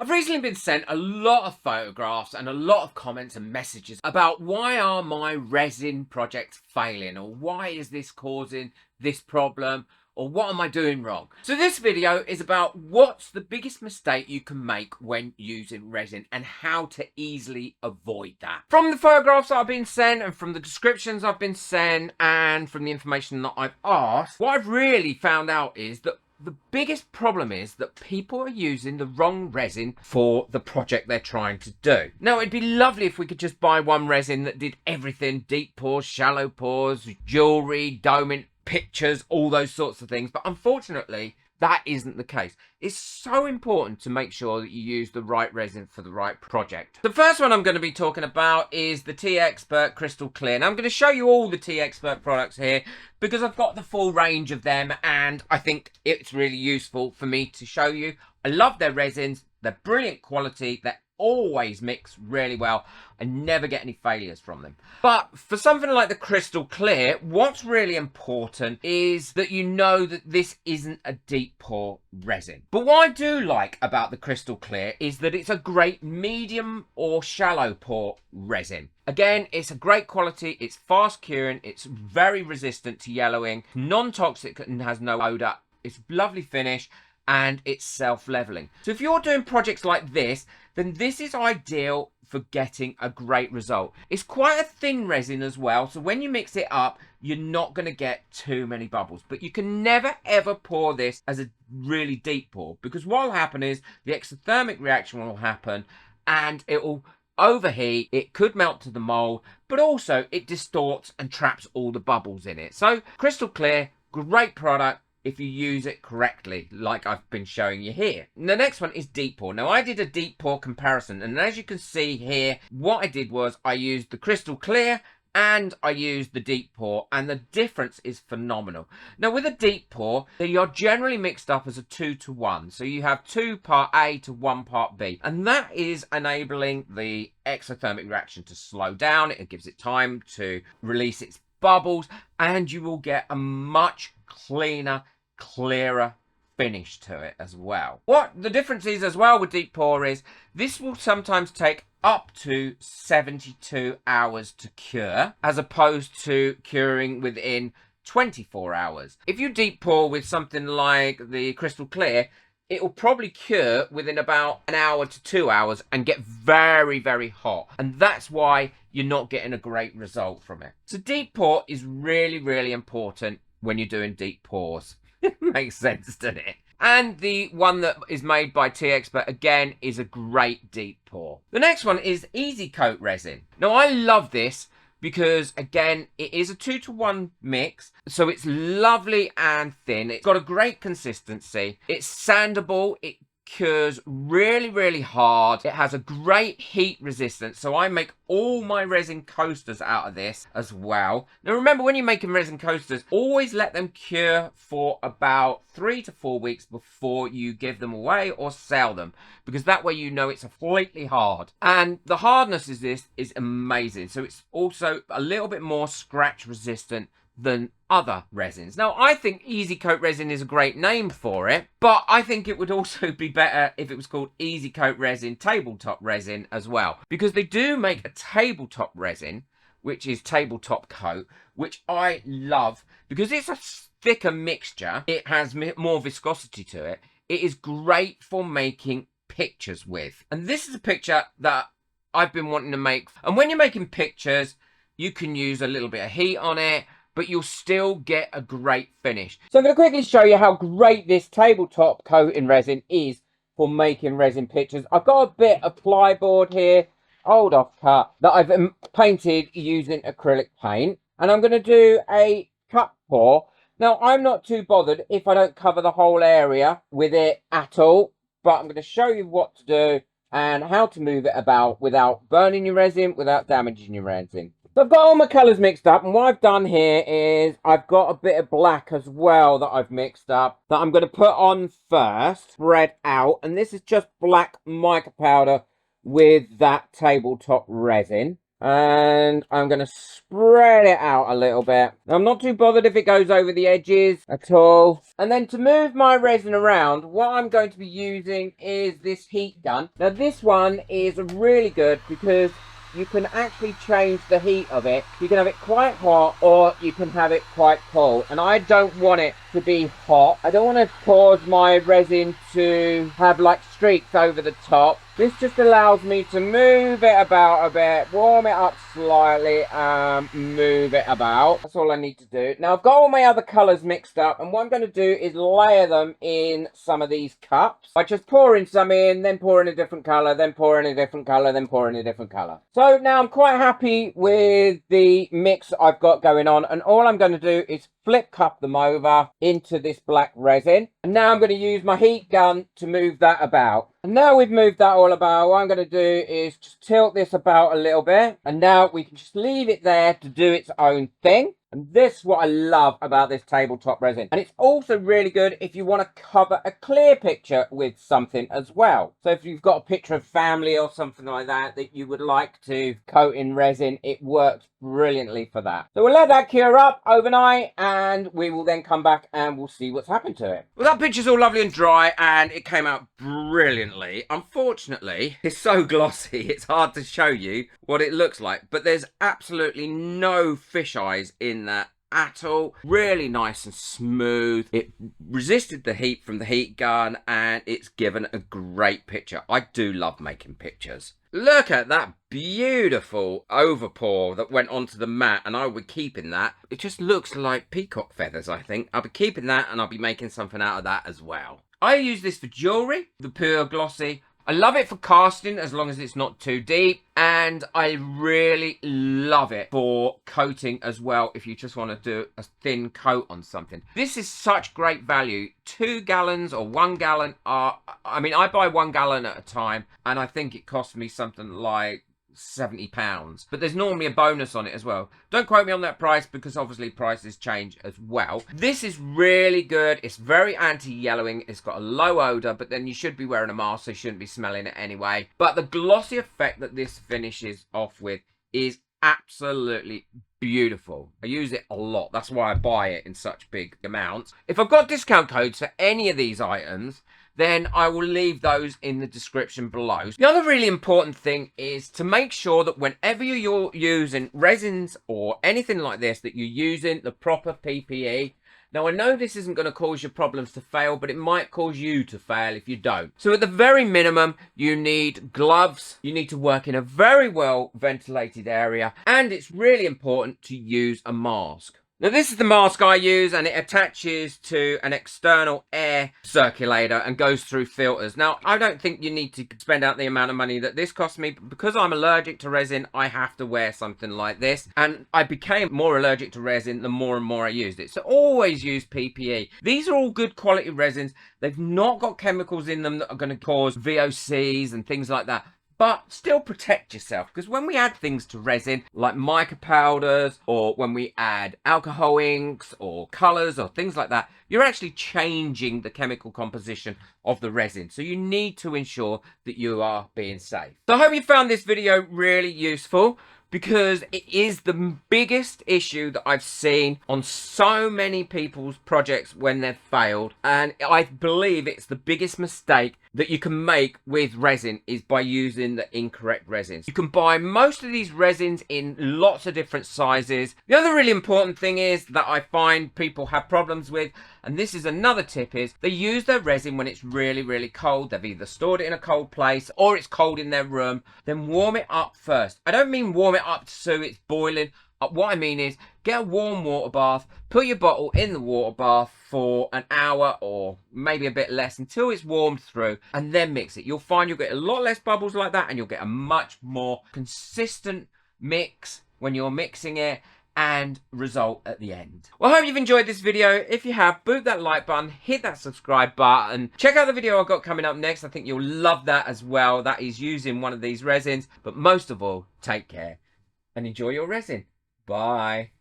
I've recently been sent a lot of photographs and a lot of comments and messages about why are my resin projects failing, or why is this causing this problem, or what am I doing wrong? So this video is about what's the biggest mistake you can make when using resin and how to easily avoid that. From the photographs that I've been sent and from the descriptions I've been sent and from the information that I've asked, what I've really found out is that the biggest problem is that people are using the wrong resin for the project they're trying to do. Now, it'd be lovely if we could just buy one resin that did everything: deep pours, shallow pours, jewelry, doming, pictures, all those sorts of things. But unfortunately, that isn't the case. It's so important to make sure that you use the right resin for the right project. The first one I'm going to be talking about is the T-Expert Crystal Clear. Now, I'm going to show you all the T-Expert products here because I've got the full range of them and I think it's really useful for me to show you. I love their resins. They're brilliant quality. They're always mix really well. I never get any failures from them. But for something like the Crystal Clear, what's really important is that you know that this isn't a deep pour resin. But what I do like about the Crystal Clear is that it's a great medium or shallow pour resin. Again, it's a great quality, it's fast curing, it's very resistant to yellowing, non-toxic and has no odor, it's lovely finish, and it's self-leveling. So if you're doing projects like this, then this is ideal for getting a great result. It's quite a thin resin as well, so when you mix it up, you're not going to get too many bubbles. But you can never ever pour this as a really deep pour, because what will happen is the exothermic reaction will happen and it will overheat, it could melt to the mold, but also it distorts and traps all the bubbles in it. So Crystal Clear, great product if you use it correctly, like I've been showing you here. And the next one is deep pour. Now, I did a deep pour comparison, and as you can see here, what I did was I used the Crystal Clear and I used the deep pour, and the difference is phenomenal. Now, with a deep pour, you're generally mixed up as a 2-to-1. So you have 2 part A to 1 part B, and that is enabling the exothermic reaction to slow down. It gives it time to release its bubbles, and you will get a much clearer finish to it as well. What the difference is as well with deep pour is this will sometimes take up to 72 hours to cure, as opposed to curing within 24 hours. If you deep pour with something like the Crystal Clear, it will probably cure within about an hour to 2 hours and get very hot, and that's why you're not getting a great result from it. So deep pour is really important when you're doing deep pours. Makes sense, doesn't it? And the one that is made by T-Expert, again, is a great deep pour. The next one is Easy Coat Resin. Now, I love this because, again, it is a 2-to-1 mix, so it's lovely and thin. It's got a great consistency. It's sandable. It cures really hard. It has a great heat resistance, so I make all my resin coasters out of this as well. Now, remember, when you're making resin coasters, always let them cure for about 3 to 4 weeks before you give them away or sell them, because that way you know it's completely hard. And the hardness of this is amazing, so it's also a little bit more scratch resistant than other resins. Now, I think Easy Coat Resin is a great name for it, but I think it would also be better if it was called Easy Coat Resin Tabletop Resin as well, because they do make a tabletop resin, which is tabletop coat, which I love because it's a thicker mixture. It has more viscosity to it. It is great for making pictures with, and this is a picture that I've been wanting to make. And when you're making pictures, you can use a little bit of heat on it, but you'll still get a great finish. So I'm going to quickly show you how great this tabletop coating resin is for making resin pictures. I've got a bit of plyboard here, old offcut, that I've painted using acrylic paint. And I'm going to do a cut pour. Now, I'm not too bothered if I don't cover the whole area with it at all, but I'm going to show you what to do and how to move it about without burning your resin, without damaging your resin. So I've got all my colours mixed up, and what I've done here is I've got a bit of black as well that I've mixed up that I'm going to put on first, spread out, and this is just black mica powder with that tabletop resin. and I'm going to spread it out a little bit. I'm not too bothered if it goes over the edges at all. And then to move my resin around, what I'm going to be using is this heat gun. Now this one is really good because you can actually change the heat of it. You can have it quite hot or you can have it quite cold. And I don't want it to be hot. I don't want to cause my resin to have like streaks over the top. This just allows me to move it about a bit, warm it up slightly, and move it about. That's all I need to do. Now I've got all my other colours mixed up, and what I'm going to do is layer them in some of these cups. I just pour in some in, then pour in a different colour, then pour in a different colour, then pour in a different colour. So now I'm quite happy with the mix I've got going on, and all I'm going to do is flip cup them over into this black resin. And now I'm going to use my heat gun to move that about. And now we've moved that all about, what I'm going to do is just tilt this about a little bit. And now we can just leave it there to do its own thing. And this is what I love about this tabletop resin. And it's also really good if you want to cover a clear picture with something as well. So if you've got a picture of family or something like that that you would like to coat in resin, it works brilliantly for that. So we'll let that cure up overnight and we will then come back and we'll see what's happened to it. Well, that picture's all lovely and dry and it came out brilliantly. Unfortunately, it's so glossy, it's hard to show you what it looks like, but there's absolutely no fish eyes in that at all. Really nice and smooth. It resisted the heat from the heat gun and it's given a great picture. I do love making pictures. Look at that beautiful overpour that went onto the mat, and I will be keeping that. It just looks like peacock feathers, I think. I'll be keeping that and I'll be making something out of that as well. I use this for jewellery, the pure glossy. I love it for casting as long as it's not too deep, and I really love it for coating as well if you just want to do a thin coat on something. This is such great value. 2 gallons or 1 gallon are, I mean, I buy 1 gallon at a time and I think it costs me something like £70, but there's normally a bonus on it as well. Don't quote me on that price because obviously prices change as well. This is really good. It's very anti-yellowing. It's got a low odor, but then you should be wearing a mask so you shouldn't be smelling it anyway. But the glossy effect that this finishes off with is absolutely beautiful. I use it a lot. That's why I buy it in such big amounts. If I've got discount codes for any of these items, then I will leave those in the description below. The other really important thing is to make sure that whenever you're using resins or anything like this, that you're using the proper PPE. Now, I know this isn't going to cause your problems to fail, but it might cause you to fail if you don't. So at the very minimum, you need gloves. You need to work in a very well ventilated area. And it's really important to use a mask. Now, this is the mask I use, and it attaches to an external air circulator and goes through filters. Now, I don't think you need to spend out the amount of money that this cost me, but because I'm allergic to resin, I have to wear something like this. And I became more allergic to resin the more and more I used it. So always use PPE. These are all good quality resins. They've not got chemicals in them that are going to cause VOCs and things like that. But still protect yourself, because when we add things to resin, like mica powders, or when we add alcohol inks, or colours, or things like that, you're actually changing the chemical composition of the resin. So you need to ensure that you are being safe. So I hope you found this video really useful, because it is the biggest issue that I've seen on so many people's projects when they've failed. And I believe it's the biggest mistake that you can make with resin is by using the incorrect resins. You can buy most of these resins in lots of different sizes. The other really important thing is that I find people have problems with, and this is another tip, is they use their resin when it's really, really cold. They've either stored it in a cold place or it's cold in their room. Then warm it up first. I don't mean warm it up so it's boiling. What I mean is get a warm water bath, put your bottle in the water bath for an hour or maybe a bit less until it's warmed through, and then mix it. You'll find you'll get a lot less bubbles like that, and you'll get a much more consistent mix when you're mixing it and result at the end. Well, I hope you've enjoyed this video. If you have, boot that like button, hit that subscribe button. Check out the video I've got coming up next. I think you'll love that as well. That is using one of these resins. But most of all, take care and enjoy your resin. Bye.